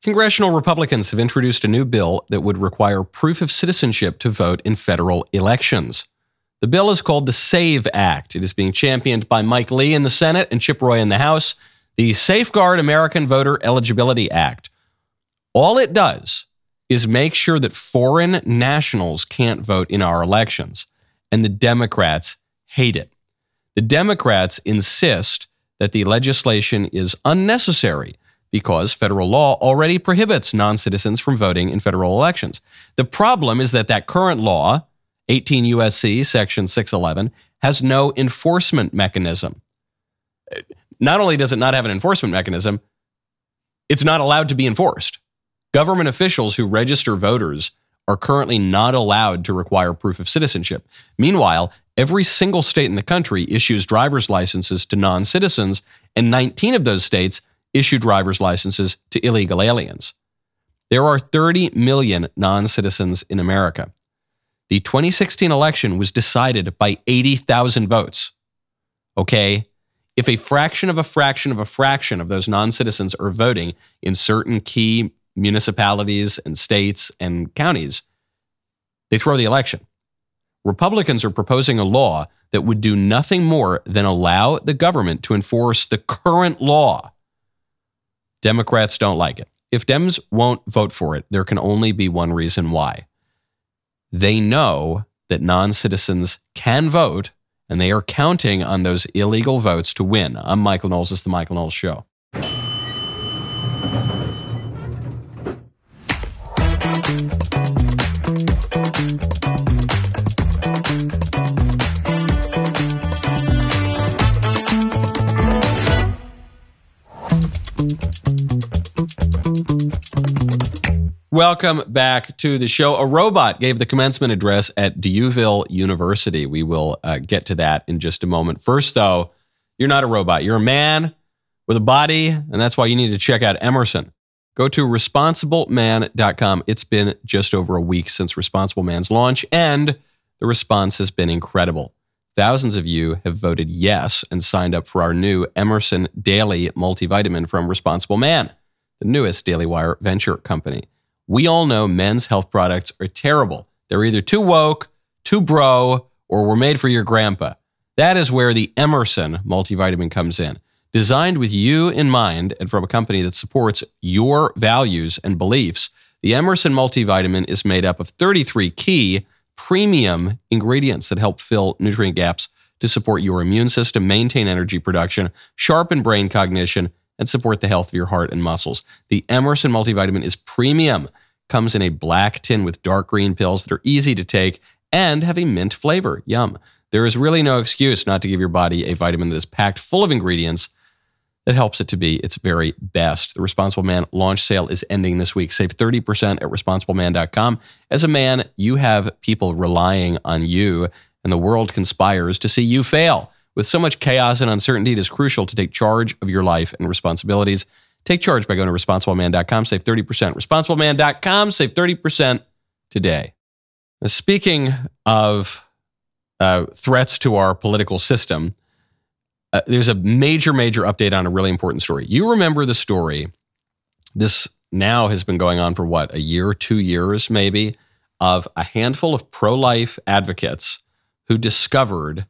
Congressional Republicans have introduced a new bill that would require proof of citizenship to vote in federal elections. The bill is called the SAVE Act. It is being championed by Mike Lee in the Senate and Chip Roy in the House, the Safeguard American Voter Eligibility Act. All it does is make sure that foreign nationals can't vote in our elections, and the Democrats hate it. The Democrats insist that the legislation is unnecessary because federal law already prohibits non-citizens from voting in federal elections. The problem is that current law, 18 U.S.C. Section 611, has no enforcement mechanism. Not only does it not have an enforcement mechanism, it's not allowed to be enforced. Government officials who register voters are currently not allowed to require proof of citizenship. Meanwhile, every single state in the country issues driver's licenses to non-citizens, and 19 of those states issue driver's licenses to illegal aliens. There are 30 million non-citizens in America. The 2016 election was decided by 80,000 votes. Okay? If a fraction of a fraction of a fraction of those non-citizens are voting in certain key municipalities and states and counties, they throw the election. Republicans are proposing a law that would do nothing more than allow the government to enforce the current law. Democrats don't like it. If Dems won't vote for it, there can only be one reason why. They know that non-citizens can vote, and they are counting on those illegal votes to win. I'm Michael Knowles. This is The Michael Knowles Show. Welcome back to the show. A robot gave the commencement address at D'Youville University. We will get to that in just a moment. First, though, you're not a robot. You're a man with a body, and that's why you need to check out Emerson. Go to responsibleman.com. It's been just over a week since Responsible Man's launch, and the response has been incredible. Thousands of you have voted yes and signed up for our new Emerson Daily Multivitamin from Responsible Man, the newest DailyWire venture company. We all know men's health products are terrible. They're either too woke, too bro, or were made for your grandpa. That is where the Emerson multivitamin comes in. Designed with you in mind and from a company that supports your values and beliefs, the Emerson multivitamin is made up of 33 key premium ingredients that help fill nutrient gaps to support your immune system, maintain energy production, sharpen brain cognition, and support the health of your heart and muscles. The Emerson multivitamin is premium, comes in a black tin with dark green pills that are easy to take and have a mint flavor. Yum. There is really no excuse not to give your body a vitamin that is packed full of ingredients that helps it to be its very best. The Responsible Man launch sale is ending this week. Save 30% at responsibleman.com. As a man, you have people relying on you, and the world conspires to see you fail. With so much chaos and uncertainty, it is crucial to take charge of your life and responsibilities. Take charge by going to responsibleman.com, save 30%. Responsibleman.com, save 30% today. Now, speaking of threats to our political system, there's a major update on a really important story. You remember the story, this now has been going on for what, a year, 2 years maybe, of a handful of pro-life advocates who discovered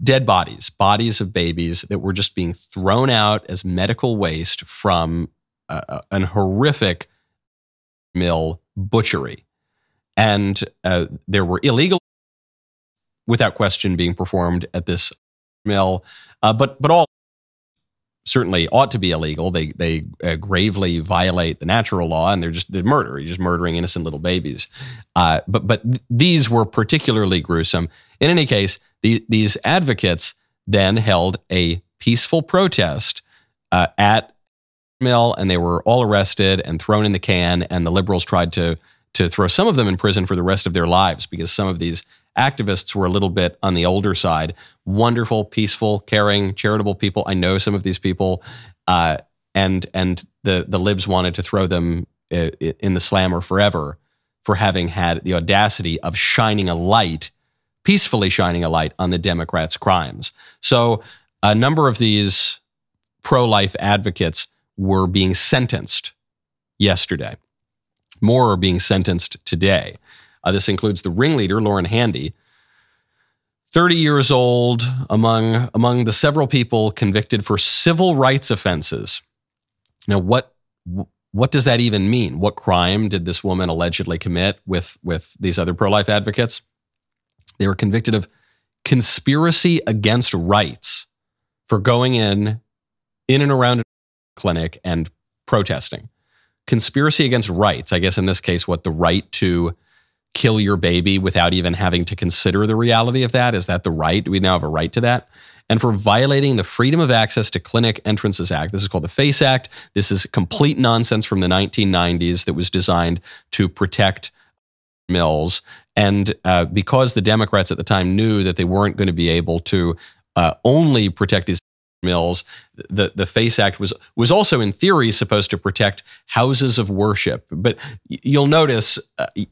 dead bodies of babies that were just being thrown out as medical waste from an horrific mill butchery. And there were illegal, without question, being performed at this mill, but all certainly ought to be illegal. They gravely violate the natural law, and they're murder. You're just murdering innocent little babies. But these were particularly gruesome. In any case, these advocates then held a peaceful protest at mill, and they were all arrested and thrown in the can. And the liberals tried to throw some of them in prison for the rest of their lives because some of these activists were a little bit on the older side. Wonderful, peaceful, caring, charitable people. I know some of these people, and the Libs wanted to throw them in the slammer forever for having had the audacity of peacefully shining a light on the Democrats' crimes. So a number of these pro-life advocates were being sentenced yesterday. More are being sentenced today. This includes the ringleader, Lauren Handy, 30 years old, among the several people convicted for civil rights offenses. Now, what does that even mean? What crime did this woman allegedly commit with these other pro-life advocates? They were convicted of conspiracy against rights for going in and around a clinic and protesting. Conspiracy against rights, I guess in this case, the right to kill your baby without even having to consider the reality of that? Is that the right? Do we now have a right to that? And for violating the Freedom of Access to Clinic Entrances Act. This is called the FACE Act. This is complete nonsense from the 1990s that was designed to protect mills. And because the Democrats at the time knew that they weren't going to be able to only protect these mills, the FACE Act was also in theory supposed to protect houses of worship. But you'll notice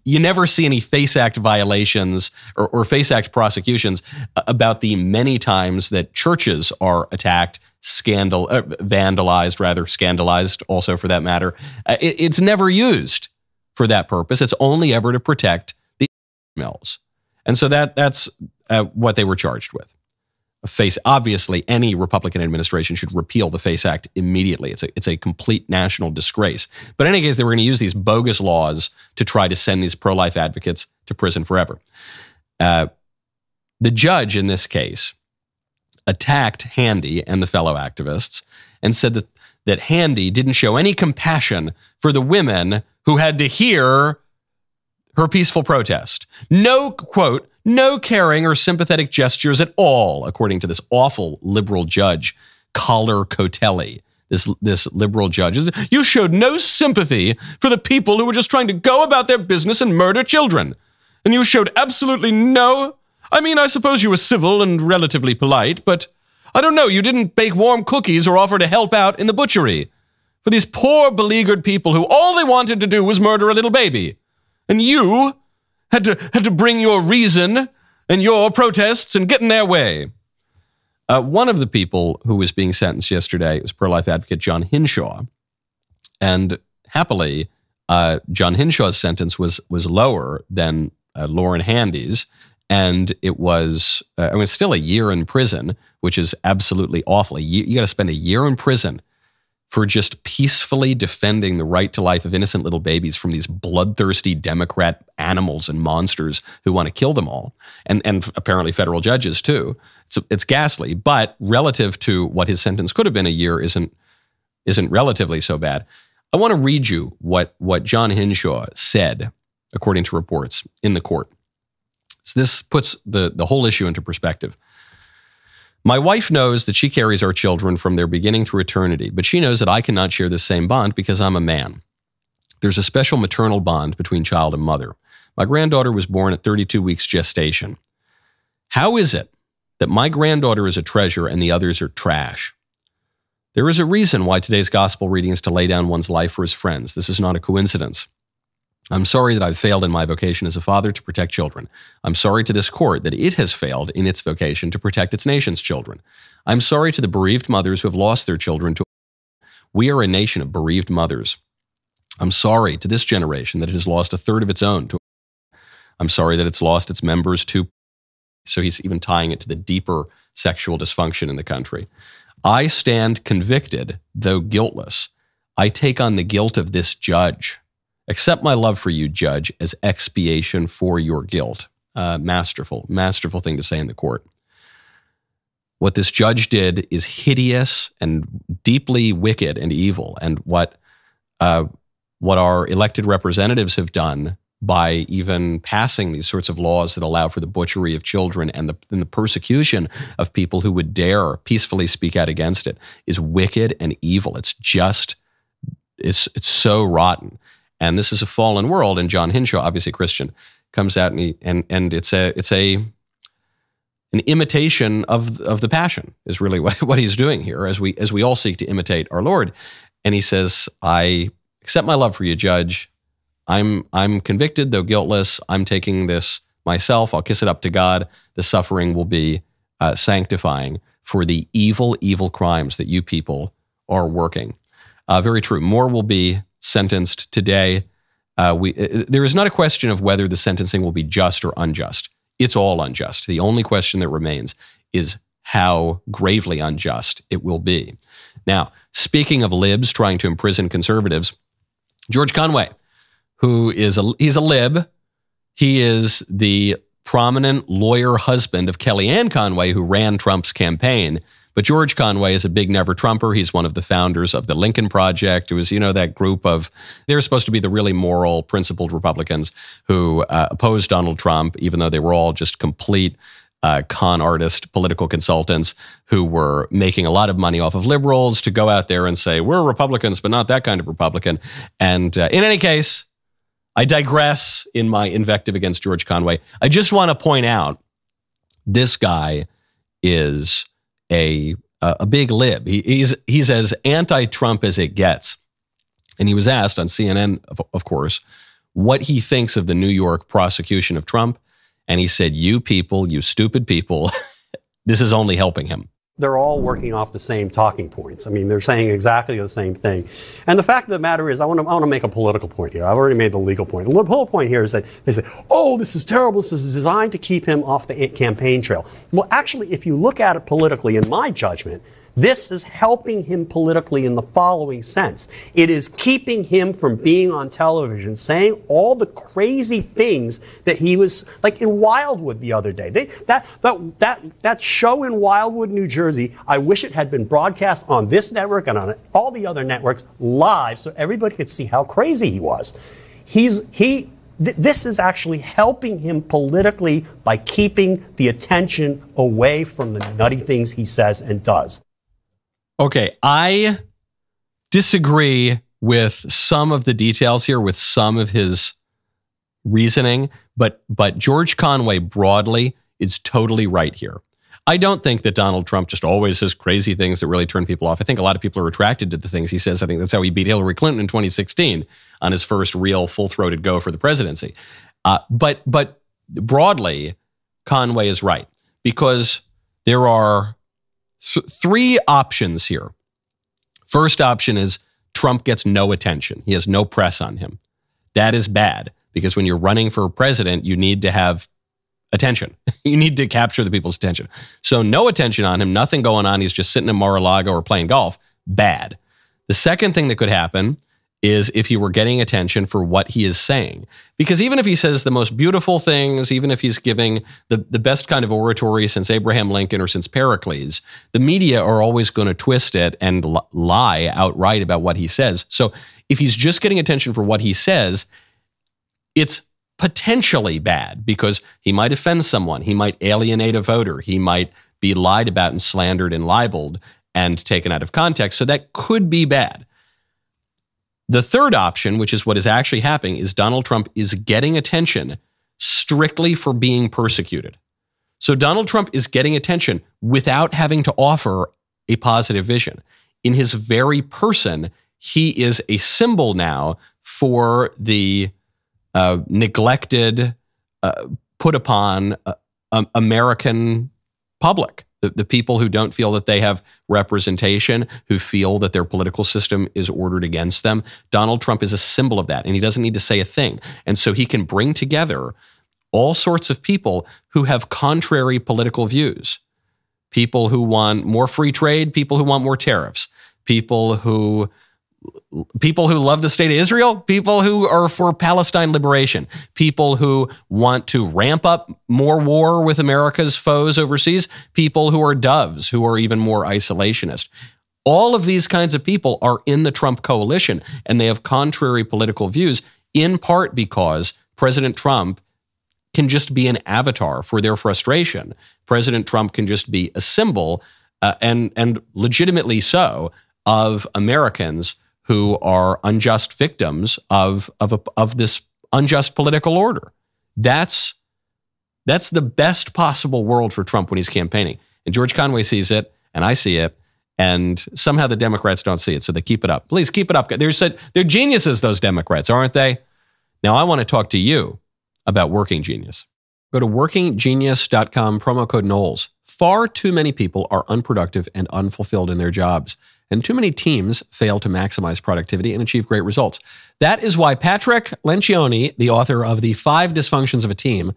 you never see any FACE Act violations or FACE Act prosecutions about the many times that churches are attacked, vandalized, scandalized also for that matter. It's never used for that purpose. It's only ever to protect the mills. And so that's what they were charged with. Obviously, any Republican administration should repeal the FACE Act immediately. It's a complete national disgrace. But in any case, they were going to use these bogus laws to try to send these pro-life advocates to prison forever. The judge in this case attacked Handy and the fellow activists and said that Handy didn't show any compassion for the women who had to hear her peaceful protest. No, quote, no caring or sympathetic gestures at all, according to this awful liberal judge, Collar Cotelli, this liberal judge. You showed no sympathy for the people who were just trying to go about their business and murder children. And you showed absolutely no... I mean, I suppose you were civil and relatively polite, but I don't know, you didn't bake warm cookies or offer to help out in the butchery for these poor, beleaguered people who all they wanted to do was murder a little baby. And you had to bring your reason and your protests and get in their way. One of the people who was being sentenced yesterday was pro-life advocate John Hinshaw. And happily, John Hinshaw's sentence was lower than Lauren Handy's. And it was still a year in prison, which is absolutely awful. You got to spend a year in prison for just peacefully defending the right to life of innocent little babies from these bloodthirsty Democrat animals and monsters who want to kill them all, and apparently federal judges too. It's ghastly, but relative to what his sentence could have been a year isn't relatively so bad. I want to read you what John Hinshaw said, according to reports, in the court. So this puts the whole issue into perspective. My wife knows that she carries our children from their beginning through eternity, but she knows that I cannot share this same bond because I'm a man. There's a special maternal bond between child and mother. My granddaughter was born at 32 weeks gestation. How is it that my granddaughter is a treasure and the others are trash? There is a reason why today's gospel reading is to lay down one's life for his friends. This is not a coincidence. I'm sorry that I've failed in my vocation as a father to protect children. I'm sorry to this court that it has failed in its vocation to protect its nation's children. I'm sorry to the bereaved mothers who have lost their children to... We are a nation of bereaved mothers. I'm sorry to this generation that it has lost a third of its own to... I'm sorry that it's lost its members to... So he's even tying it to the deeper sexual dysfunction in the country. I stand convicted, though guiltless. I take on the guilt of this judge. Accept my love for you, Judge, as expiation for your guilt. Masterful thing to say in the court. What this judge did is hideous and deeply wicked and evil. And what our elected representatives have done by even passing these sorts of laws that allow for the butchery of children and the persecution of people who would dare peacefully speak out against it is wicked and evil. It's so rotten. And this is a fallen world, and John Hinshaw, obviously Christian, comes out and it's an imitation of the Passion is really what he's doing here as we all seek to imitate our Lord. And he says, I accept my love for you, Judge. I'm convicted, though guiltless. I'm taking this myself. I'll kiss it up to God. The suffering will be sanctifying for the evil crimes that you people are working. Very true. More will be sentenced today. There is not a question of whether the sentencing will be just or unjust. It's all unjust. The only question that remains is how gravely unjust it will be. Now, speaking of libs trying to imprison conservatives, George Conway, he's a lib. He is the prominent lawyer husband of Kellyanne Conway, who ran Trump's campaign. But George Conway is a big never Trumper. He's one of the founders of the Lincoln Project. It was, that group of, they're supposed to be the really moral, principled Republicans who opposed Donald Trump, even though they were all just complete con artist political consultants who were making a lot of money off of liberals to go out there and say, we're Republicans, but not that kind of Republican. And in any case, I digress in my invective against George Conway. I just want to point out this guy is a big lib. He's as anti-Trump as it gets. And he was asked on CNN, of course, what he thinks of the New York prosecution of Trump. And he said, you people, you stupid people, this is only helping him. They're all working off the same talking points. I mean, they're saying exactly the same thing. And the fact of the matter is, I want to make a political point here. I've already made the legal point. The whole point here is that they say, oh, this is terrible. This is designed to keep him off the campaign trail. Well, actually, if you look at it politically, in my judgment, this is helping him politically in the following sense. It is keeping him from being on television saying all the crazy things that he was, like in Wildwood the other day. That show in Wildwood, New Jersey, I wish it had been broadcast on this network and on all the other networks live so everybody could see how crazy he was. This is actually helping him politically by keeping the attention away from the nutty things he says and does. Okay, I disagree with some of the details here, with some of his reasoning, but George Conway broadly is totally right here. I don't think that Donald Trump just always says crazy things that really turn people off. I think a lot of people are attracted to the things he says. I think that's how he beat Hillary Clinton in 2016 on his first real full-throated go for the presidency. But broadly, Conway is right, because there are three options here. First option is Trump gets no attention. He has no press on him. That is bad, because when you're running for president, you need to have attention. You need to capture the people's attention. So no attention on him, nothing going on. He's just sitting in Mar-a-Lago or playing golf. Bad. The second thing that could happen is if he were getting attention for what he is saying. Because even if he says the most beautiful things, even if he's giving the best kind of oratory since Abraham Lincoln or since Pericles, the media are always going to twist it and lie outright about what he says. So if he's just getting attention for what he says, it's potentially bad, because he might offend someone. He might alienate a voter. He might be lied about and slandered and libeled and taken out of context. So that could be bad. The third option, which is what is actually happening, is Donald Trump is getting attention strictly for being persecuted. So Donald Trump is getting attention without having to offer a positive vision. In his very person, he is a symbol now for the neglected, put upon American public. The people who don't feel that they have representation, who feel that their political system is ordered against them. Donald Trump is a symbol of that, and he doesn't need to say a thing. And so he can bring together all sorts of people who have contrary political views. People who want more free trade, people who want more tariffs, people who love the state of Israel, people who are for Palestine liberation, people who want to ramp up more war with America's foes overseas, people who are doves, who are even more isolationist. All of these kinds of people are in the Trump coalition, and they have contrary political views, in part because President Trump can just be an avatar for their frustration. President Trump can just be a symbol, and legitimately so, of Americans who are unjust victims of this unjust political order. That's the best possible world for Trump when he's campaigning. And George Conway sees it, and I see it, and somehow the Democrats don't see it, so they keep it up. Please keep it up. They're geniuses, those Democrats, aren't they? Now, I want to talk to you about Working Genius. Go to workinggenius.com, promo code Knowles. Far too many people are unproductive and unfulfilled in their jobs. and too many teams fail to maximize productivity and achieve great results. That is why Patrick Lencioni, the author of The 5 Dysfunctions of a Team,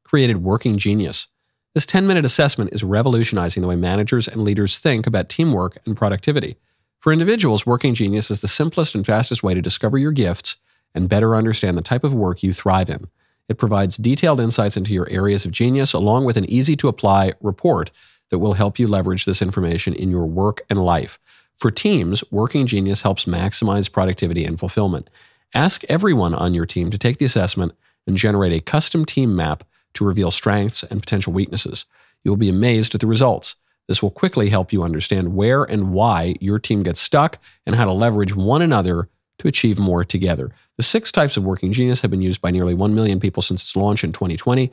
created Working Genius. This 10-minute assessment is revolutionizing the way managers and leaders think about teamwork and productivity. For individuals, Working Genius is the simplest and fastest way to discover your gifts and better understand the type of work you thrive in. It provides detailed insights into your areas of genius, along with an easy-to-apply report that will help you leverage this information in your work and life. For teams, Working Genius helps maximize productivity and fulfillment. Ask everyone on your team to take the assessment and generate a custom team map to reveal strengths and potential weaknesses. You'll be amazed at the results. This will quickly help you understand where and why your team gets stuck and how to leverage one another to achieve more together. The 6 types of Working Genius have been used by nearly 1 million people since its launch in 2020. It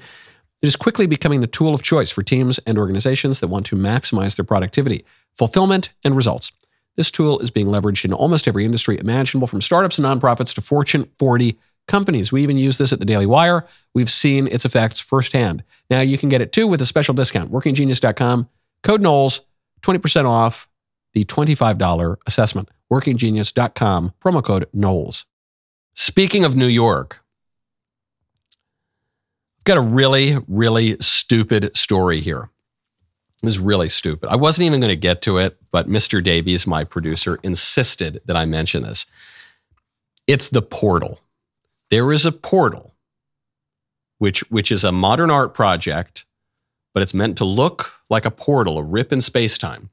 is quickly becoming the tool of choice for teams and organizations that want to maximize their productivity, fulfillment, and results. This tool is being leveraged in almost every industry imaginable, from startups and nonprofits to Fortune 40 companies. We even use this at the DailyWire. We've seen its effects firsthand. Now you can get it too with a special discount. WorkingGenius.com, code Knowles, 20% off the $25 assessment. WorkingGenius.com, promo code Knowles. Speaking of New York, I've got a really, really stupid story here. It was really stupid. I wasn't even going to get to it, but Mr. Davies, my producer, insisted that I mention this. It's the portal. There is a portal, which is a modern art project, but it's meant to look like a portal, a rip in space-time,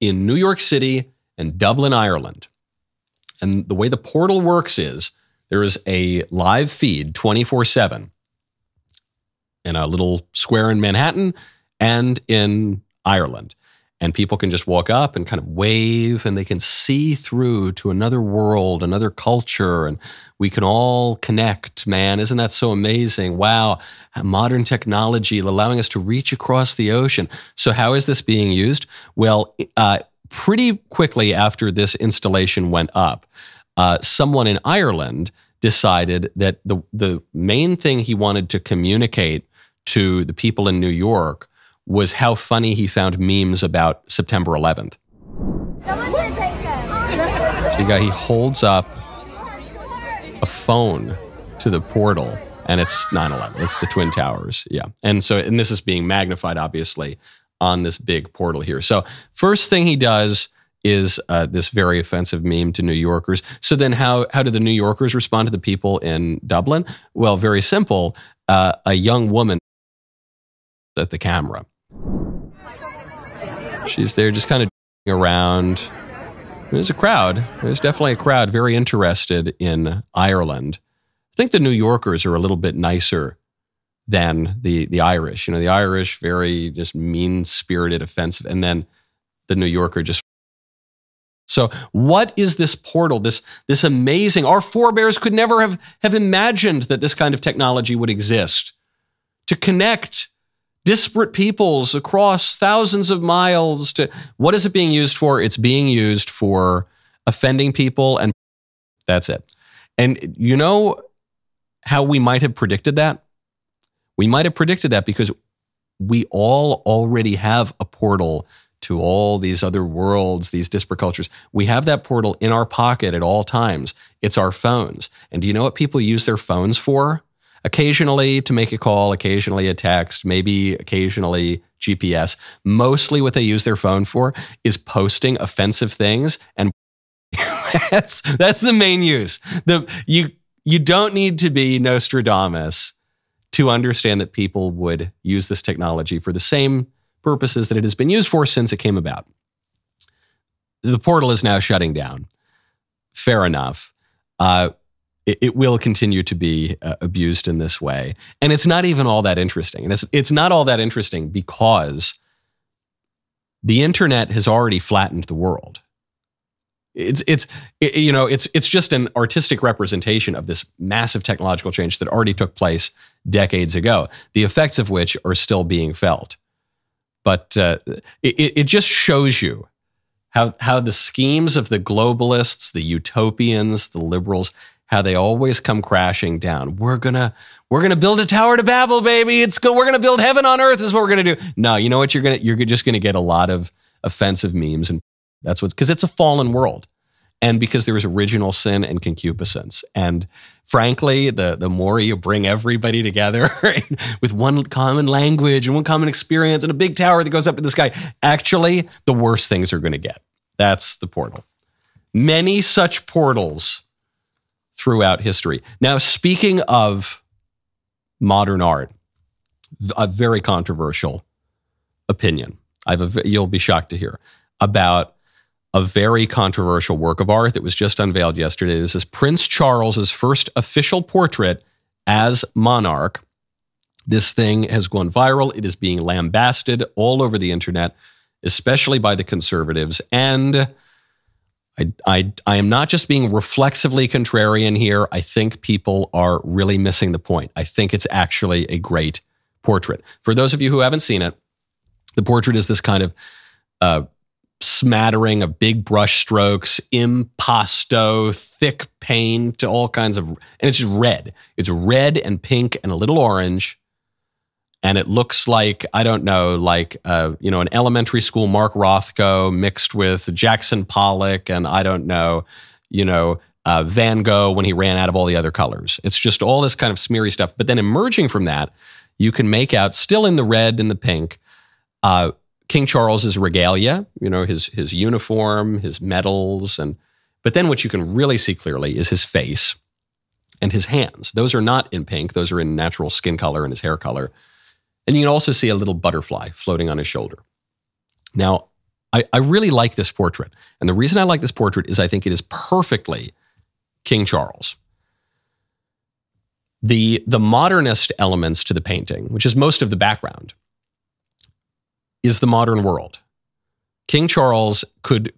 in New York City and Dublin, Ireland. And the way the portal works is there is a live feed 24/7 in a little square in Manhattan and in Ireland. And people can just walk up and kind of wave, and they can see through to another world, another culture, and we can all connect, man. Isn't that so amazing? Wow, modern technology allowing us to reach across the ocean. So how is this being used? Well, pretty quickly after this installation went up, someone in Ireland decided that the main thing he wanted to communicate to the people in New York was how funny he found memes about September 11th. So he holds up a phone to the portal, and it's 9/11. It's the Twin Towers, yeah. And this is being magnified, obviously, on this big portal here. So first thing he does is this very offensive meme to New Yorkers. So then how do the New Yorkers respond to the people in Dublin? Well, very simple. A young woman at the camera. She's there just kind of around. There's a crowd. There's definitely a crowd very interested in Ireland. I think the New Yorkers are a little bit nicer than the Irish. You know, the Irish, very just mean-spirited, offensive, and then the New Yorker just... So what is this portal, this amazing... Our forebears could never have imagined that this kind of technology would exist to connect disparate peoples across thousands of miles to... What is it being used for? It's being used for offending people, and that's it. And you know how we might have predicted that? We might have predicted that because we all already have a portal to all these other worlds, these disparate cultures. We have that portal in our pocket at all times. It's our phones. And do you know what people use their phones for? Occasionally to make a call, occasionally a text, maybe occasionally GPS. Mostly what they use their phone for is posting offensive things, and that's the main use. You don't need to be Nostradamus to understand that people would use this technology for the same purposes that it has been used for since it came about. The portal is now shutting down. Fair enough. It will continue to be abused in this way. And it's not even all that interesting. And it's not all that interesting because the internet has already flattened the world. It's just an artistic representation of this massive technological change that already took place decades ago, the effects of which are still being felt. But it just shows you how the schemes of the globalists, the utopians, the liberals, how they always come crashing down. We're gonna build a Tower to Babel, baby. We're gonna build heaven on earth. Is what we're gonna do. No, you know what? You're just gonna get a lot of offensive memes, and That's what's, because it's a fallen world. And because there is original sin and concupiscence. And frankly, the more you bring everybody together with one common language and one common experience and a big tower that goes up to the sky, actually, the worse things are going to get. That's the portal. Many such portals throughout history. Now, speaking of modern art, a very controversial opinion. You'll be shocked to hear about a very controversial work of art that was just unveiled yesterday. This is Prince Charles's first official portrait as monarch. This thing has gone viral. It is being lambasted all over the internet, especially by the conservatives. And I am not just being reflexively contrarian here. I think people are really missing the point. I think it's actually a great portrait. For those of you who haven't seen it, the portrait is this kind of smattering of big brush strokes, impasto, thick paint, all kinds of, and it's just red. It's red and pink and a little orange. And it looks like, I don't know, like, an elementary school Mark Rothko mixed with Jackson Pollock and I don't know, Van Gogh when he ran out of all the other colors. It's just all this kind of smeary stuff. But then emerging from that, you can make out, still in the red and the pink, King Charles's regalia, his uniform, his medals, but then what you can really see clearly is his face and his hands. Those are not in pink; those are in natural skin color and his hair color. And you can also see a little butterfly floating on his shoulder. Now, I really like this portrait, and the reason I like this portrait is I think it is perfectly King Charles. The modernist elements to the painting, which is most of the background, is the modern world. King Charles could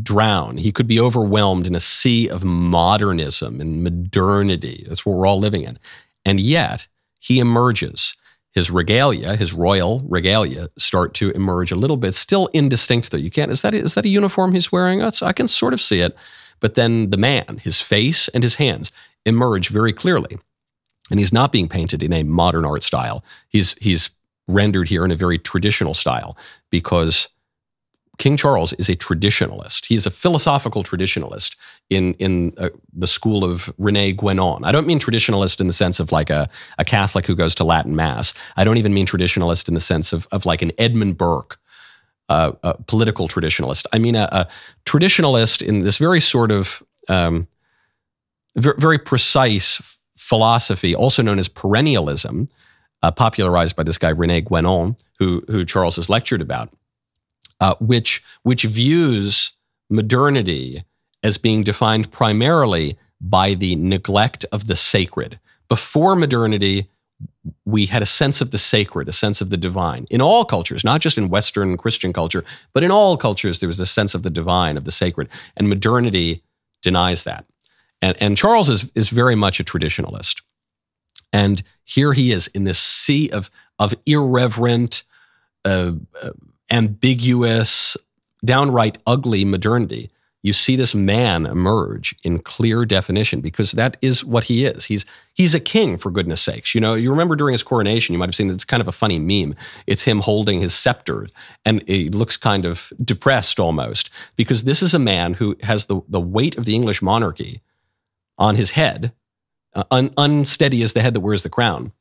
drown. He could be overwhelmed in a sea of modernism and modernity. That's what we're all living in. And yet, he emerges. His regalia, his royal regalia, start to emerge a little bit. Still indistinct, though. You can't, is that a uniform he's wearing? I can sort of see it. But then the man, his face and his hands emerge very clearly. And he's not being painted in a modern art style. He's rendered here in a very traditional style because King Charles is a traditionalist. He's a philosophical traditionalist in the school of René Guénon. I don't mean traditionalist in the sense of like a Catholic who goes to Latin Mass. I don't even mean traditionalist in the sense of like an Edmund Burke, a political traditionalist. I mean a traditionalist in this very sort of very precise philosophy, also known as perennialism, popularized by this guy, René Guénon, who Charles has lectured about, which views modernity as being defined primarily by the neglect of the sacred. Before modernity, we had a sense of the sacred, a sense of the divine. In all cultures, not just in Western Christian culture, but in all cultures, there was a sense of the divine, of the sacred. And modernity denies that. And Charles is very much a traditionalist. And here he is in this sea of irreverent, ambiguous, downright ugly modernity. You see this man emerge in clear definition because that is what he is. He's a king, for goodness sakes. You remember during his coronation, you might have seen it's kind of a funny meme. It's him holding his scepter, and it looks kind of depressed almost because this is a man who has the weight of the English monarchy on his head, unsteady as the head that wears the crown.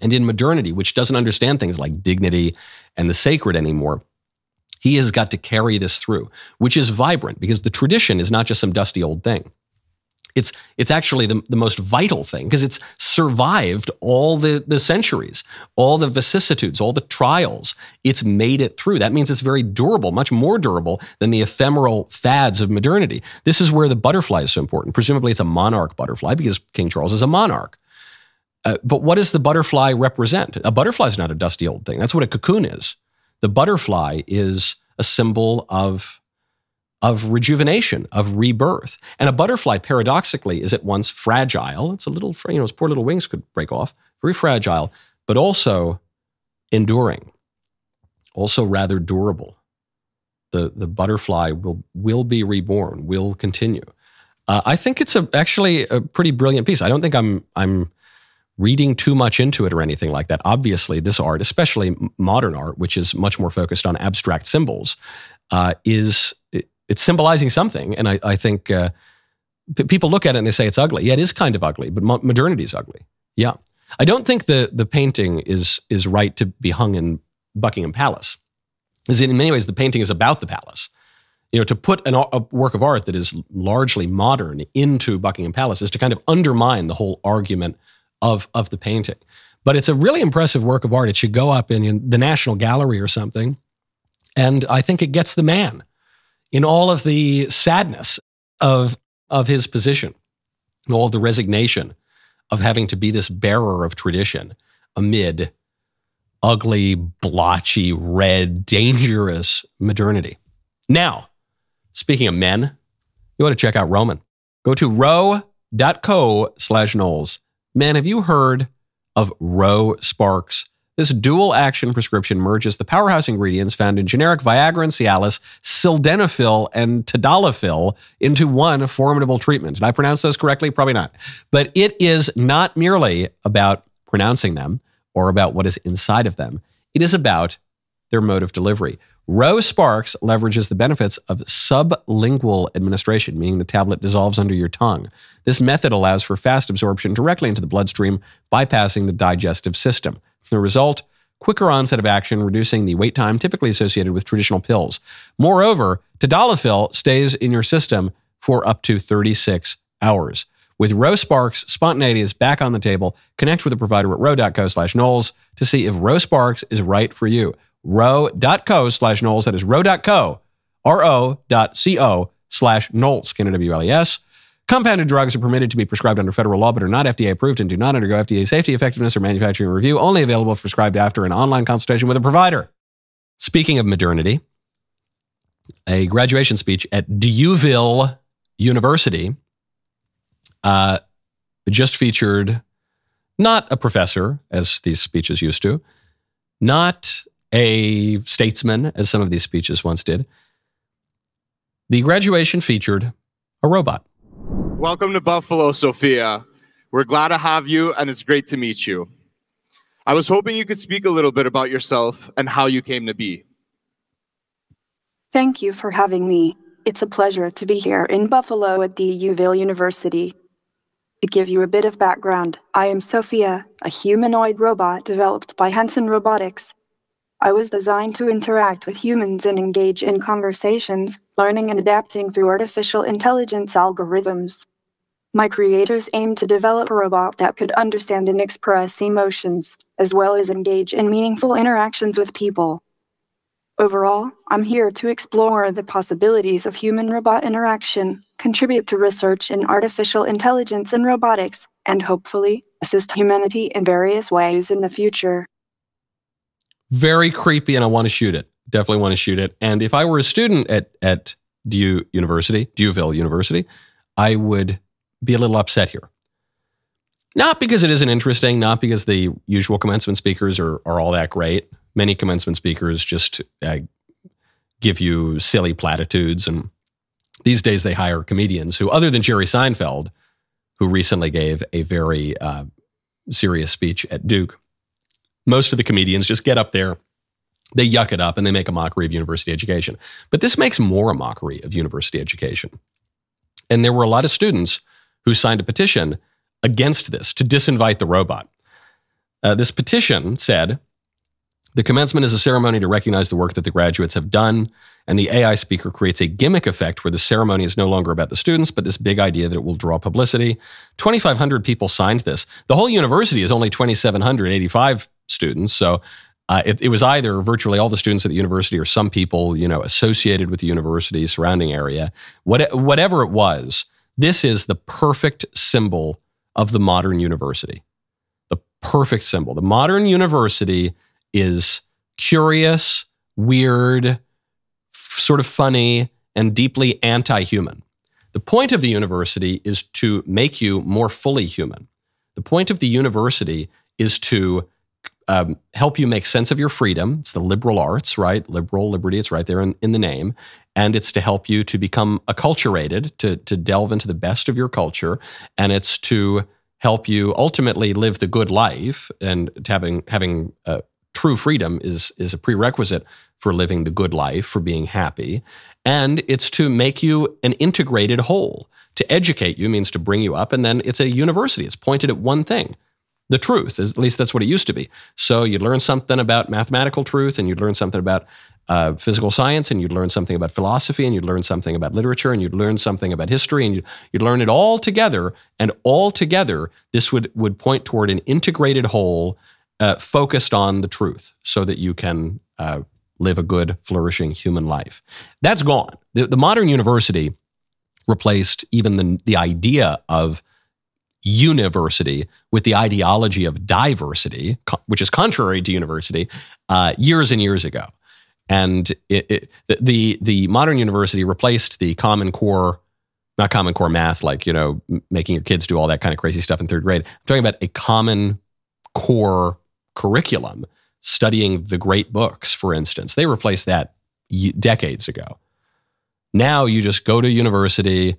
And in modernity, which doesn't understand things like dignity and the sacred anymore, he has got to carry this through, which is vibrant because the tradition is not just some dusty old thing. It's actually the most vital thing because it's survived all the centuries, all the vicissitudes, all the trials. It's made it through. That means it's very durable, much more durable than the ephemeral fads of modernity. This is where the butterfly is so important. Presumably it's a monarch butterfly because King Charles is a monarch. But what does the butterfly represent? A butterfly is not a dusty old thing. That's what a cocoon is. The butterfly is a symbol of rejuvenation, of rebirth. And a butterfly, paradoxically, is at once fragile. It's a little, its poor little wings could break off. Very fragile, but also enduring, also rather durable. The butterfly will be reborn, will continue. I think it's actually a pretty brilliant piece. I don't think I'm reading too much into it or anything like that. Obviously, this art, especially modern art, which is much more focused on abstract symbols, is it's symbolizing something. And I think people look at it and they say it's ugly. Yeah, it is kind of ugly, but modernity is ugly. Yeah. I don't think the painting is right to be hung in Buckingham Palace. Because in many ways, the painting is about the palace. You know, to put a work of art that is largely modern into Buckingham Palace is to kind of undermine the whole argument of the painting. But it's a really impressive work of art. It should go up in the National Gallery or something. And I think it gets the man in all of the sadness of his position, and all of the resignation of having to be this bearer of tradition amid ugly, blotchy, red, dangerous modernity. Now, speaking of men, you ought to check out Roman. Go to ro.co/Knowles. Man, have you heard of Row Sparks? This dual-action prescription merges the powerhouse ingredients found in generic Viagra and Cialis, sildenafil and tadalafil into one formidable treatment. Did I pronounce those correctly? Probably not. But it is not merely about pronouncing them or about what is inside of them. It is about their mode of delivery. Row Sparks leverages the benefits of sublingual administration, meaning the tablet dissolves under your tongue. This method allows for fast absorption directly into the bloodstream, bypassing the digestive system. The result, quicker onset of action, reducing the wait time typically associated with traditional pills. Moreover, tadalafil stays in your system for up to 36 hours. With Row Sparks, spontaneity is back on the table. Connect with a provider at ro.co/Knowles to see if Row Sparks is right for you. ro.co/Knowles. That is ro.co, ro.co/Knowles, K-N-W-L-E-S. Compounded drugs are permitted to be prescribed under federal law, but are not FDA approved and do not undergo FDA safety, effectiveness, or manufacturing review. Only available if prescribed after an online consultation with a provider. Speaking of modernity, a graduation speech at Dieuville University just featured not a professor, as these speeches used to, not a statesman, as some of these speeches once did. The graduation featured a robot. Welcome to Buffalo, Sophia. We're glad to have you, and it's great to meet you. I was hoping you could speak a little bit about yourself and how you came to be. Thank you for having me. It's a pleasure to be here in Buffalo at Dieuville University. To give you a bit of background, I am Sophia, a humanoid robot developed by Hanson Robotics. I was designed to interact with humans and engage in conversations, learning and adapting through artificial intelligence algorithms. My creators aimed to develop a robot that could understand and express emotions, as well as engage in meaningful interactions with people. Overall, I'm here to explore the possibilities of human-robot interaction, contribute to research in artificial intelligence and robotics, and hopefully assist humanity in various ways in the future. Very creepy, and I want to shoot it. Definitely want to shoot it. And if I were a student at Dieuville University, I would be a little upset here. Not because it isn't interesting, not because the usual commencement speakers are all that great. Many commencement speakers just give you silly platitudes. And these days they hire comedians who, other than Jerry Seinfeld, who recently gave a very serious speech at Duke, most of the comedians just get up there, they yuck it up, and they make a mockery of university education. But this makes more a mockery of university education. And there were a lot of students who signed a petition against this, to disinvite the robot. This petition said, the commencement is a ceremony to recognize the work that the graduates have done, and the AI speaker creates a gimmick effect where the ceremony is no longer about the students, but this big idea that it will draw publicity. 2,500 people signed this. The whole university is only 2,785 students, so it was either virtually all the students at the university or some people, associated with the university, surrounding area. Whatever it was, this is the perfect symbol of the modern university. The perfect symbol. The modern university is curious, weird, sort of funny, and deeply anti-human. The point of the university is to make you more fully human. The point of the university is to help you make sense of your freedom. It's the liberal arts, right? Liberal, liberty, it's right there in the name. And it's to help you to become acculturated, to delve into the best of your culture. And it's to help you ultimately live the good life and having true freedom is a prerequisite for living the good life, for being happy. And it's to make you an integrated whole. To educate you means to bring you up, and then it's a university. It's pointed at one thing, the truth. At least that's what it used to be. So you'd learn something about mathematical truth, and you'd learn something about physical science, and you'd learn something about philosophy, and you'd learn something about literature, and you'd learn something about history, and you'd learn it all together. And all together, this would point toward an integrated whole focused on the truth so that you can live a good, flourishing human life. That's gone. The modern university replaced even the idea of university with the ideology of diversity, which is contrary to university, years and years ago. And the modern university replaced the Common Core, not Common Core math, like, making your kids do all that kind of crazy stuff in third grade. I'm talking about a Common Core curriculum, studying the great books, for instance. They replaced that decades ago. Now you just go to university.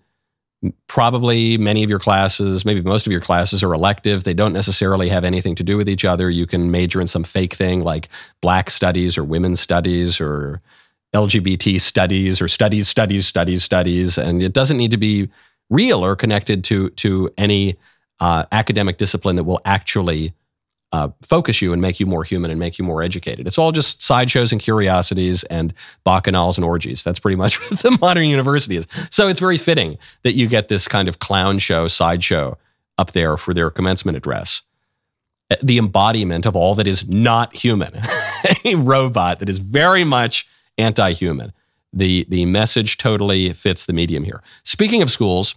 Probably many of your classes, maybe most of your classes are elective. They don't necessarily have anything to do with each other. You can major in some fake thing like Black studies or women's studies or LGBT studies or studies. And it doesn't need to be real or connected to any academic discipline that will actually focus you and make you more human and make you more educated. It's all just sideshows and curiosities and bacchanals and orgies. That's pretty much what the modern university is. So it's very fitting that you get this kind of clown show, sideshow up there for their commencement address. The embodiment of all that is not human. A robot that is very much anti-human. The message totally fits the medium here. Speaking of schools,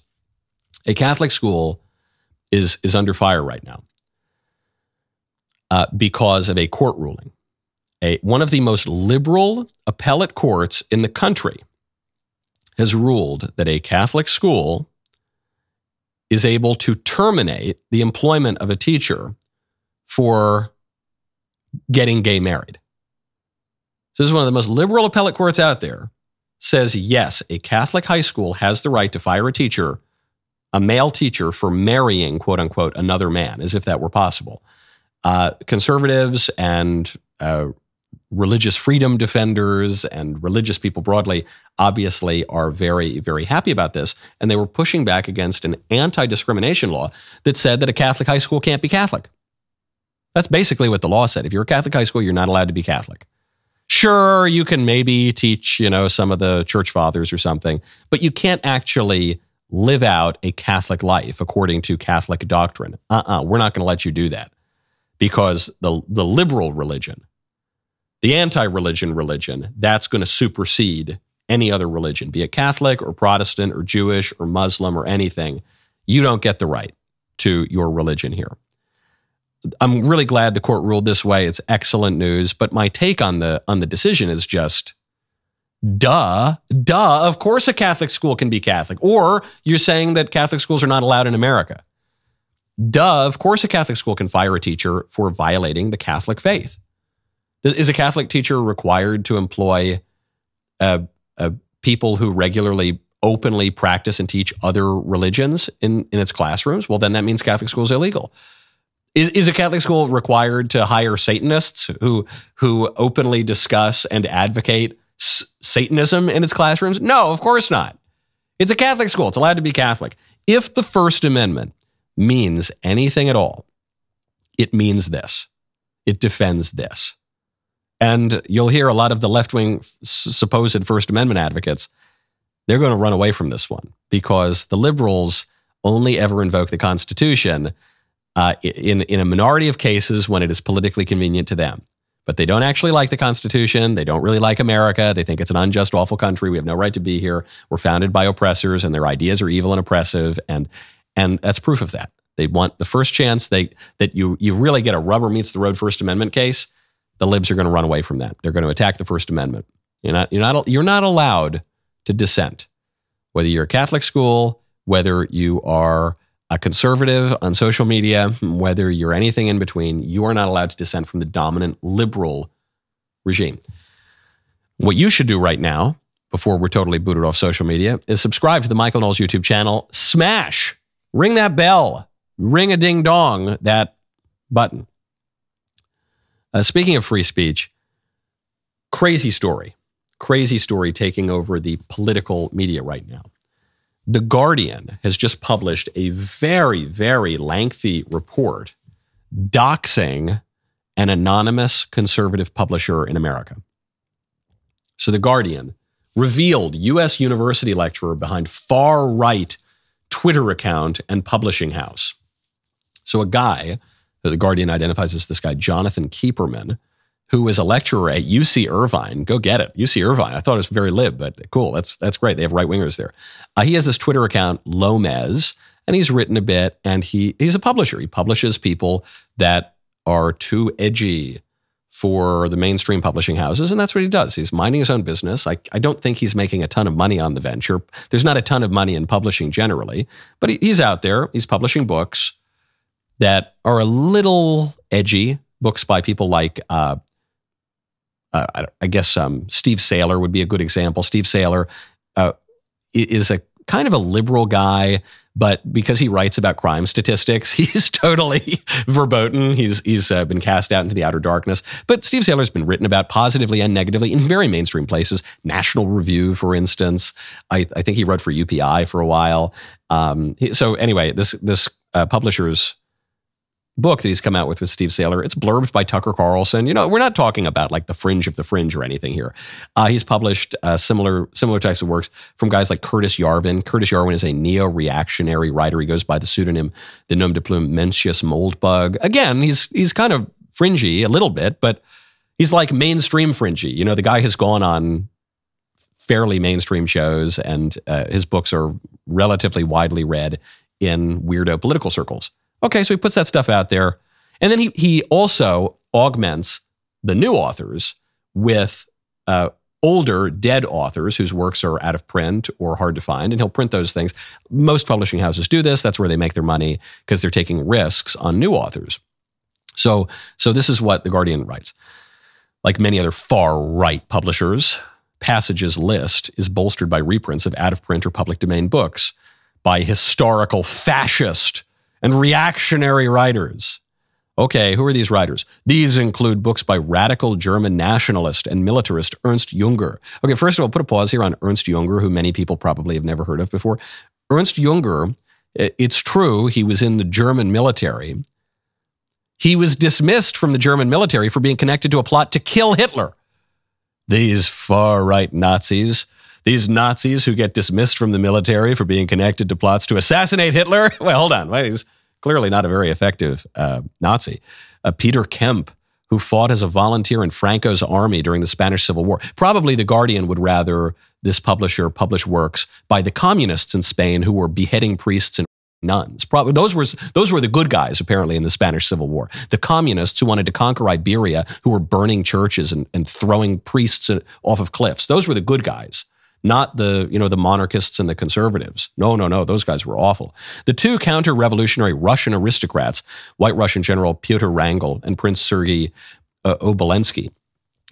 a Catholic school is under fire right now. Because of a court ruling. One of the most liberal appellate courts in the country has ruled that a Catholic school is able to terminate the employment of a teacher for getting gay married. So this is one of the most liberal appellate courts out there. Says, yes, a Catholic high school has the right to fire a teacher, a male teacher, for marrying, quote unquote, another man, as if that were possible. Conservatives and religious freedom defenders and religious people broadly obviously are very, very happy about this. And they were pushing back against an anti-discrimination law that said that a Catholic high school can't be Catholic. That's basically what the law said. If you're a Catholic high school, you're not allowed to be Catholic. Sure, you can maybe teach, some of the church fathers or something, but you can't actually live out a Catholic life according to Catholic doctrine. We're not going to let you do that. Because the liberal religion, the anti-religion religion, that's going to supersede any other religion, be it Catholic or Protestant or Jewish or Muslim or anything. You don't get the right to your religion here. I'm really glad the court ruled this way. It's excellent news. But my take on the decision is just, duh, of course a Catholic school can be Catholic. Or you're saying that Catholic schools are not allowed in America. Duh, of course a Catholic school can fire a teacher for violating the Catholic faith. Is a Catholic teacher required to employ people who regularly, openly practice and teach other religions in its classrooms? Well, then that means Catholic school is illegal. Is a Catholic school required to hire Satanists who openly discuss and advocate Satanism in its classrooms? No, of course not. It's a Catholic school. It's allowed to be Catholic. If the First Amendment means anything at all, it means this. It defends this. And you'll hear a lot of the left-wing supposed First Amendment advocates, they're going to run away from this one because the liberals only ever invoke the Constitution in a minority of cases when it is politically convenient to them. But they don't actually like the Constitution. They don't really like America. They think it's an unjust, awful country. We have no right to be here. We're founded by oppressors, and their ideas are evil and oppressive. And that's proof of that. They want the first chance that you really get a rubber meets the road First Amendment case. The libs are going to run away from that. They're going to attack the First Amendment. You're not allowed to dissent, whether you're a Catholic school, whether you are a conservative on social media, whether you're anything in between. You are not allowed to dissent from the dominant liberal regime. What you should do right now, before we're totally booted off social media, is subscribe to the Michael Knowles YouTube channel. Smash, ring that bell, ring a ding dong that button. Speaking of free speech, crazy story taking over the political media right now. The Guardian has just published a very, very lengthy report doxing an anonymous conservative publisher in America. So the Guardian revealed U.S. university lecturer behind far-right Twitter account and publishing house. So a guy, the Guardian identifies as this guy, Jonathan Keeperman, who is a lecturer at UC Irvine. Go get it. UC Irvine. I thought it was very lib, but cool. That's great. They have right-wingers there. He has this Twitter account, Lomez, and he's written a bit, and he's a publisher. He publishes people that are too edgy for the mainstream publishing houses, and that's what he does. He's minding his own business. I don't think he's making a ton of money on the venture. There's not a ton of money in publishing generally, but he's out there. He's publishing books that are a little edgy, books by people like, I guess Steve Saylor would be a good example. Steve Saylor is a kind of a liberal guy, but because he writes about crime statistics, he's totally verboten. He's been cast out into the outer darkness. But Steve Saylor's been written about positively and negatively in very mainstream places. National Review, for instance. I think he wrote for UPI for a while. So anyway, this publisher's book that he's come out with Steve Saylor, it's blurbed by Tucker Carlson. You know, we're not talking about like the fringe of the fringe or anything here. He's published similar types of works from guys like Curtis Yarvin. Curtis Yarvin is a neo-reactionary writer. He goes by the pseudonym, the nom de plume, Mencius Moldbug. Again, he's kind of fringy a little bit, but he's like mainstream fringy. You know, the guy has gone on fairly mainstream shows, and his books are relatively widely read in weirdo political circles. Okay, so he puts that stuff out there. And then he also augments the new authors with older, dead authors whose works are out of print or hard to find, and he'll print those things. Most publishing houses do this. That's where they make their money because they're taking risks on new authors. So this is what The Guardian writes. Like many other far-right publishers, Passage's list is bolstered by reprints of out-of-print or public domain books by historical fascist and reactionary writers. Okay, who are these writers? These include books by radical German nationalist and militarist Ernst Junger. Okay, first of all, put a pause here on Ernst Junger, who many people probably have never heard of before. Ernst Junger, it's true, he was in the German military. He was dismissed from the German military for being connected to a plot to kill Hitler. These far-right Nazis, these Nazis who get dismissed from the military for being connected to plots to assassinate Hitler. Well, hold on. He's clearly not a very effective Nazi. Peter Kemp, who fought as a volunteer in Franco's army during the Spanish Civil War. Probably The Guardian would rather this publisher publish works by the communists in Spain who were beheading priests and nuns. Probably those were the good guys, apparently, in the Spanish Civil War. The communists who wanted to conquer Iberia, who were burning churches and throwing priests off of cliffs. Those were the good guys. Not the monarchists and the conservatives. No, those guys were awful. The two counter-revolutionary Russian aristocrats, White Russian General Pyotr Wrangel and Prince Sergei Obolensky.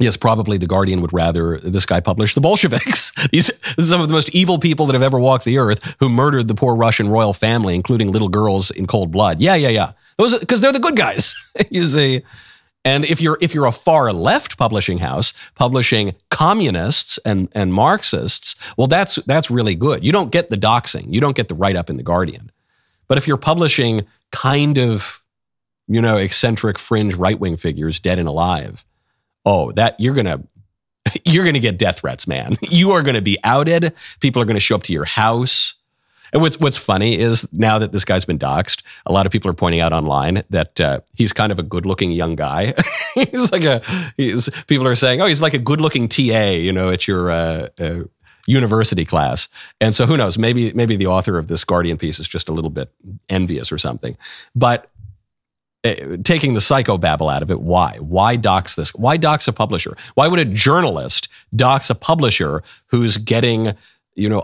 Yes, probably The Guardian would rather this guy publish the Bolsheviks. These are some of the most evil people that have ever walked the earth, who murdered the poor Russian royal family, including little girls in cold blood. Yeah. Those, because they're the good guys, you see. And if you're a far left publishing house publishing communists and Marxists, well, that's really good. You don't get the doxing. You don't get the write-up in The Guardian. But if you're publishing kind of, eccentric fringe right-wing figures, dead and alive, that you're gonna get death threats, man. You are gonna be outed. People are gonna show up to your house. And what's funny is now that this guy's been doxxed, a lot of people are pointing out online that he's kind of a good-looking young guy. People are saying, he's like a good-looking TA, at your university class. And so who knows? Maybe the author of this Guardian piece is just a little bit envious or something. But taking the psychobabble out of it, why? Why dox this? Why dox a publisher? Why would a journalist dox a publisher who's getting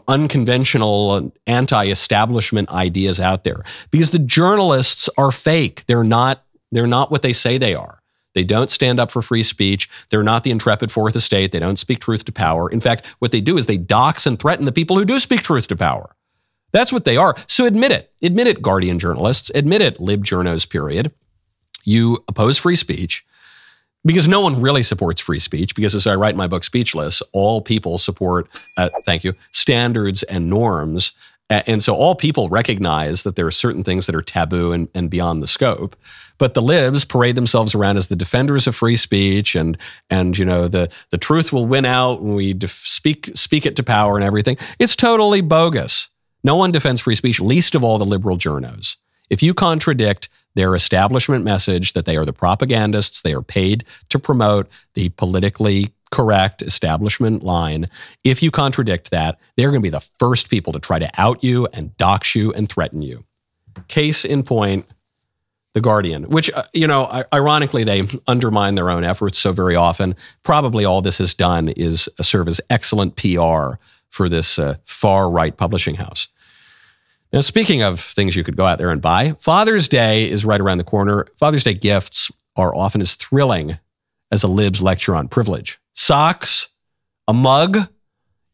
unconventional anti-establishment ideas out there? Because the journalists are fake. They're not what they say they are. They don't stand up for free speech. They're not the intrepid Fourth Estate. They don't speak truth to power. In fact, what they do is they dox and threaten the people who do speak truth to power. That's what they are. So admit it. Admit it, Guardian journalists. Admit it, lib journos, period. You oppose free speech. Because no one really supports free speech, because as I write in my book, Speechless, all people support, thank you, standards and norms. And so all people recognize that there are certain things that are taboo and beyond the scope. But the libs parade themselves around as the defenders of free speech, and you know, the truth will win out when we speak it to power and everything. It's totally bogus. No one defends free speech, least of all the liberal journos. If you contradict their establishment message that they are the propagandists, they are paid to promote the politically correct establishment line, if you contradict that, they're going to be the first people to try to out you and dox you and threaten you. Case in point, The Guardian, which, you know, ironically, they undermine their own efforts so very often. Probably all this has done is serve as excellent PR for this far-right publishing house. Now, speaking of things you could go out there and buy, Father's Day is right around the corner. Father's Day gifts are often as thrilling as a Libs lecture on privilege. Socks, a mug,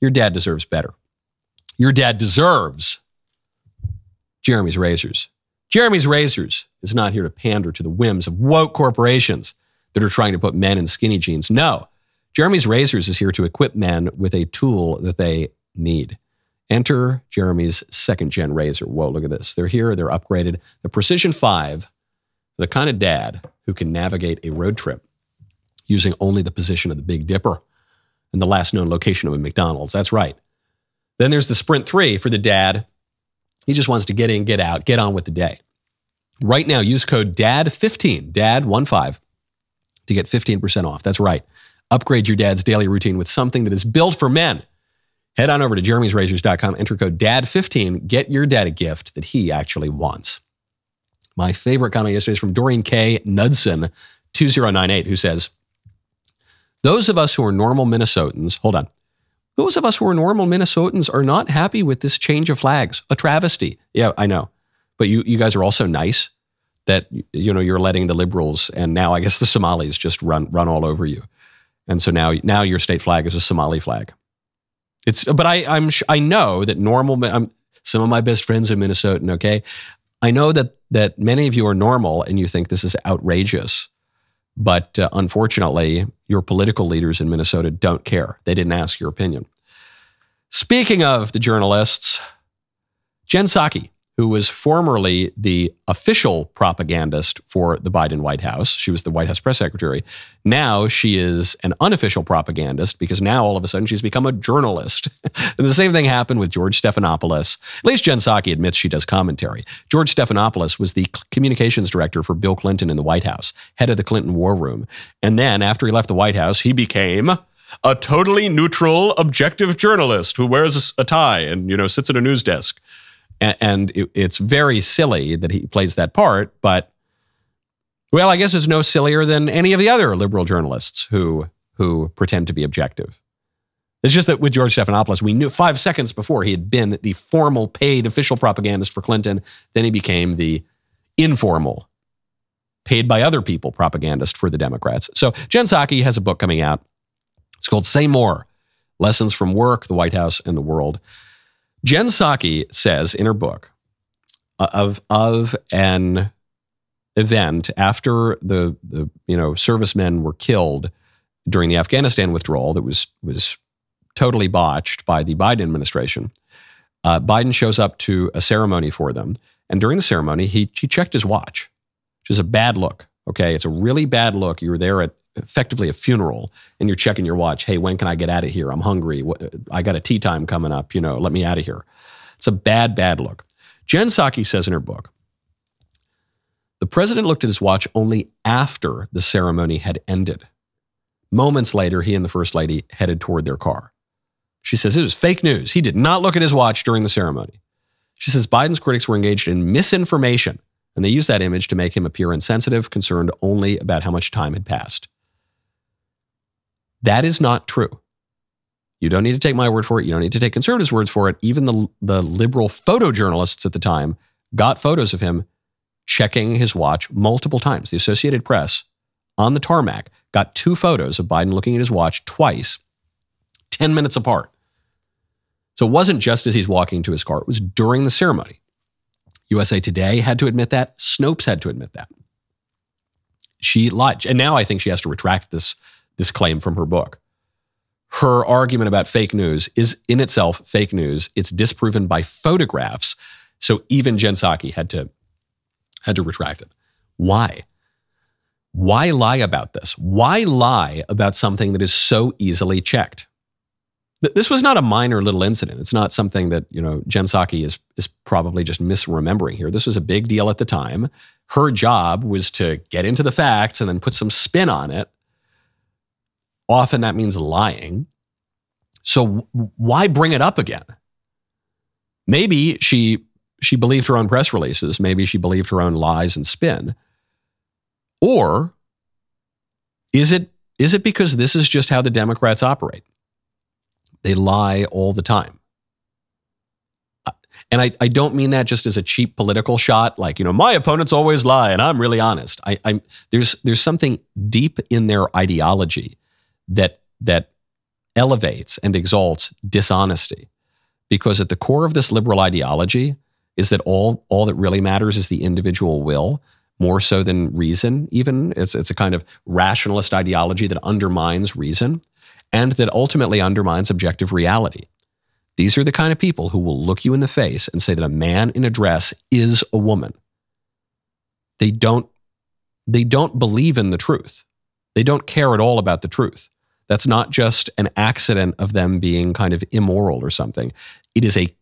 your dad deserves better. Your dad deserves Jeremy's Razors. Jeremy's Razors is not here to pander to the whims of woke corporations that are trying to put men in skinny jeans. No, Jeremy's Razors is here to equip men with a tool that they need. Enter Jeremy's second-gen razor. Whoa, look at this. They're here. They're upgraded. The Precision 5, the kind of dad who can navigate a road trip using only the position of the Big Dipper and the last known location of a McDonald's. That's right. Then there's the Sprint 3 for the dad. He just wants to get in, get out, get on with the day. Right now, use code DAD15, DAD15, to get 15% off. That's right. Upgrade your dad's daily routine with something that is built for men. Head on over to jeremy'srazors.com, enter code DAD15, get your dad a gift that he actually wants. My favorite comment yesterday is from Doreen K. Knudsen, 2098, who says, those of us who are normal Minnesotans, hold on. Those of us who are normal Minnesotans are not happy with this change of flags. A travesty. Yeah, I know. But you guys are also nice that, you know, you're letting the liberals and now I guess the Somalis just run all over you. And so now your state flag is a Somali flag. But I know that some of my best friends are Minnesotan, okay? I know that many of you are normal and you think this is outrageous. But unfortunately, your political leaders in Minnesota don't care. They didn't ask your opinion. Speaking of the journalists, Jen Psaki, who was formerly the official propagandist for the Biden White House. She was the White House press secretary. Now she is an unofficial propagandist because now all of a sudden she's become a journalist. And the same thing happened with George Stephanopoulos. At least Jen Psaki admits she does commentary. George Stephanopoulos was the communications director for Bill Clinton in the White House, head of the Clinton War Room. And then after he left the White House, he became a totally neutral, objective journalist who wears a tie and, you know, sits at a news desk. And it's very silly that he plays that part, but, well, I guess it's no sillier than any of the other liberal journalists who pretend to be objective. It's just that with George Stephanopoulos, we knew 5 seconds before he had been the formal paid official propagandist for Clinton. Then he became the informal, paid by other people propagandist for the Democrats. So Jen Psaki has a book coming out. It's called Say More, Lessons from Work, the White House, and the World. Jen Psaki says in her book of an event after the servicemen were killed during the Afghanistan withdrawal that was totally botched by the Biden administration. Biden shows up to a ceremony for them, and during the ceremony, he checked his watch, which is a bad look. Okay, it's a really bad look. You're there at effectively a funeral and you're checking your watch. Hey, when can I get out of here? I'm hungry. I got a tea time coming up. You know, let me out of here. It's a bad look. Jen Psaki says in her book, the president looked at his watch only after the ceremony had ended. Moments later, he and the first lady headed toward their car. She says it was fake news. He did not look at his watch during the ceremony. She says Biden's critics were engaged in misinformation, and they used that image to make him appear insensitive, concerned only about how much time had passed. That is not true. You don't need to take my word for it. You don't need to take conservatives' words for it. Even the liberal photojournalists at the time got photos of him checking his watch multiple times. The Associated Press on the tarmac got 2 photos of Biden looking at his watch twice, 10 minutes apart. So it wasn't just as he's walking to his car. It was during the ceremony. USA Today had to admit that. Snopes had to admit that. She lied. And now I think she has to retract this claim from her book. Her argument about fake news is in itself fake news. It's disproven by photographs. So even Jen Psaki had to retract it. Why? Why lie about this? Why lie about something that is so easily checked? This was not a minor little incident. It's not something that, Jen Psaki is probably just misremembering here. This was a big deal at the time. Her job was to get into the facts and then put some spin on it. Often that means lying. So why bring it up again? Maybe she believed her own press releases. Maybe she believed her own lies and spin. Or is it because this is just how the Democrats operate? They lie all the time. And I don't mean that just as a cheap political shot, like, my opponents always lie and I'm really honest. There's something deep in their ideology that elevates and exalts dishonesty. Because at the core of this liberal ideology is that all that really matters is the individual will, more so than reason even. It's a kind of rationalist ideology that undermines reason and that ultimately undermines objective reality. These are the kind of people who will look you in the face and say that a man in a dress is a woman. They don't believe in the truth. They don't care at all about the truth. That's not just an accident of them being kind of immoral or something. It is a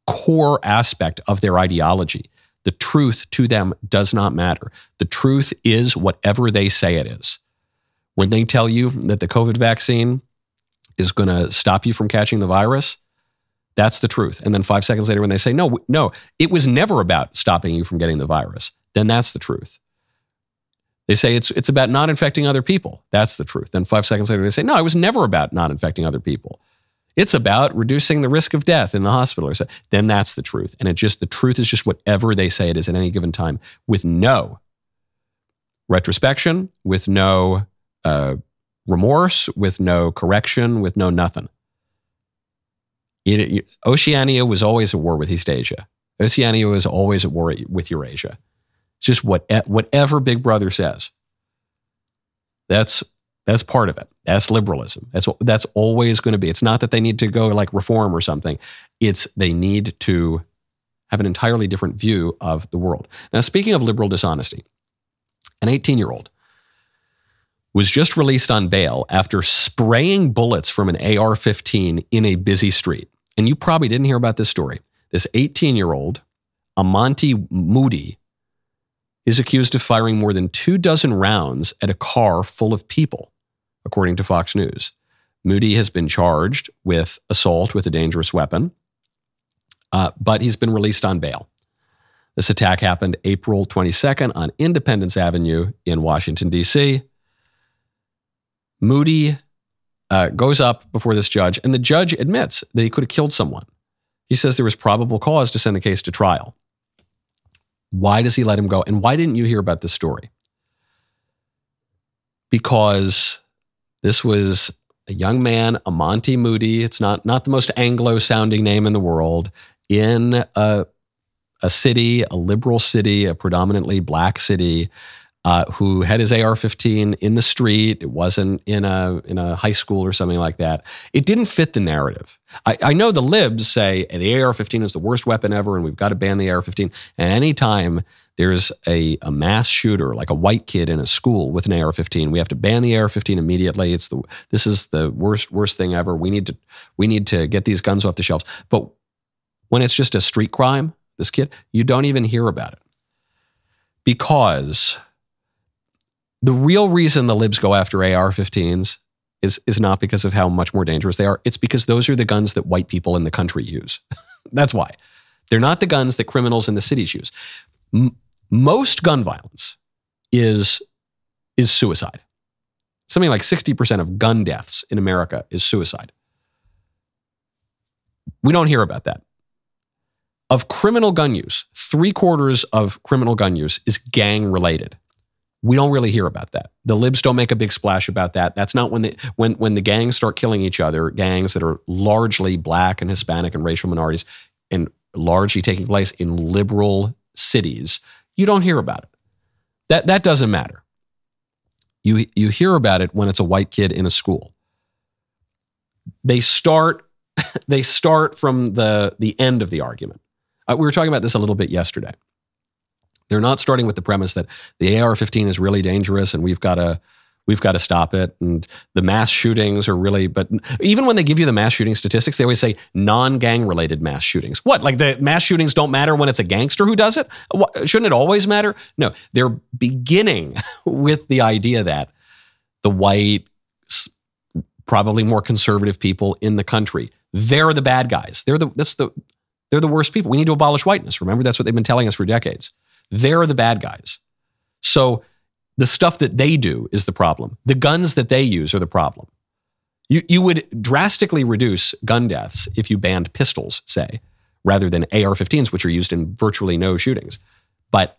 core aspect of their ideology. The truth to them does not matter. The truth is whatever they say it is. When they tell you that the COVID vaccine is going to stop you from catching the virus, that's the truth. And then 5 seconds later when they say, no, it was never about stopping you from getting the virus, then that's the truth. They say it's about not infecting other people. That's the truth. Then 5 seconds later they say, no, it was never about not infecting other people. It's about reducing the risk of death in the hospital. Or so. Then that's the truth. And the truth is just whatever they say it is at any given time, with no retrospection, with no remorse, with no correction, with no nothing. Oceania was always at war with East Asia. Oceania was always at war with Eurasia. It's just whatever Big Brother says. That's part of it. That's liberalism. That's always going to be. It's not that they need to go like reform or something. It's they need to have an entirely different view of the world. Now, speaking of liberal dishonesty, an 18-year-old was just released on bail after spraying bullets from an AR-15 in a busy street. And you probably didn't hear about this story. This 18-year-old, Amonte Moody, is accused of firing more than 24 rounds at a car full of people, according to Fox News. Moody has been charged with assault with a dangerous weapon, but he's been released on bail. This attack happened April 22nd on Independence Avenue in Washington, D.C. Moody goes up before this judge, and the judge admits that he could have killed someone. He says there was probable cause to send the case to trial. Why does he let him go? And why didn't you hear about this story? Because this was a young man, Amonte Moody. It's not the most Anglo-sounding name in the world, in a city, a liberal city, a predominantly black city, who had his AR-15 in the street. It wasn't in a high school or something like that. It didn't fit the narrative. I know the Libs say the AR-15 is the worst weapon ever and we've got to ban the AR-15. And anytime there's a mass shooter, like a white kid in a school with an AR-15, we have to ban the AR-15 immediately. This is the worst thing ever. We need to get these guns off the shelves. But when it's just a street crime, this kid, you don't even hear about it. Because the real reason the Libs go after AR-15s is not because of how much more dangerous they are. It's because those are the guns that white people in the country use. That's why. They're not the guns that criminals in the cities use. Most gun violence is suicide. Something like 60% of gun deaths in America is suicide. We don't hear about that. Of criminal gun use, 3/4 of criminal gun use is gang-related. We don't really hear about that. The Libs don't make a big splash about that. That's not when the gangs start killing each other, gangs that are largely black and Hispanic and racial minorities and largely taking place in liberal cities. You don't hear about it. That doesn't matter. You hear about it when it's a white kid in a school. They start from the end of the argument. We were talking about this a little bit yesterday. They're not starting with the premise that the AR-15 is really dangerous and we've got to stop it. And the mass shootings are really, but even when they give you the mass shooting statistics, they always say non-gang related mass shootings. What, like the mass shootings don't matter when it's a gangster who does it? Shouldn't it always matter? No, they're beginning with the idea that the white, probably more conservative people in the country, they're the bad guys. They're the worst people. We need to abolish whiteness. Remember, that's what they've been telling us for decades. They're the bad guys. So the stuff that they do is the problem. The guns that they use are the problem. You would drastically reduce gun deaths if you banned pistols, say, rather than AR-15s, which are used in virtually no shootings. But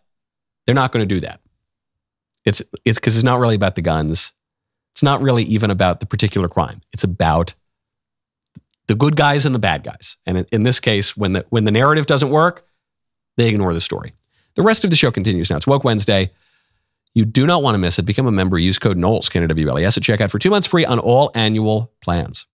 they're not going to do that. It's because it's not really about the guns. It's not really even about the particular crime. It's about the good guys and the bad guys. And in this case, when the narrative doesn't work, they ignore the story. The rest of the show continues now. It's Woke Wednesday. You do not want to miss it. Become a member. Use code Knowles, KNWLES at checkout for 2 months free on all annual plans.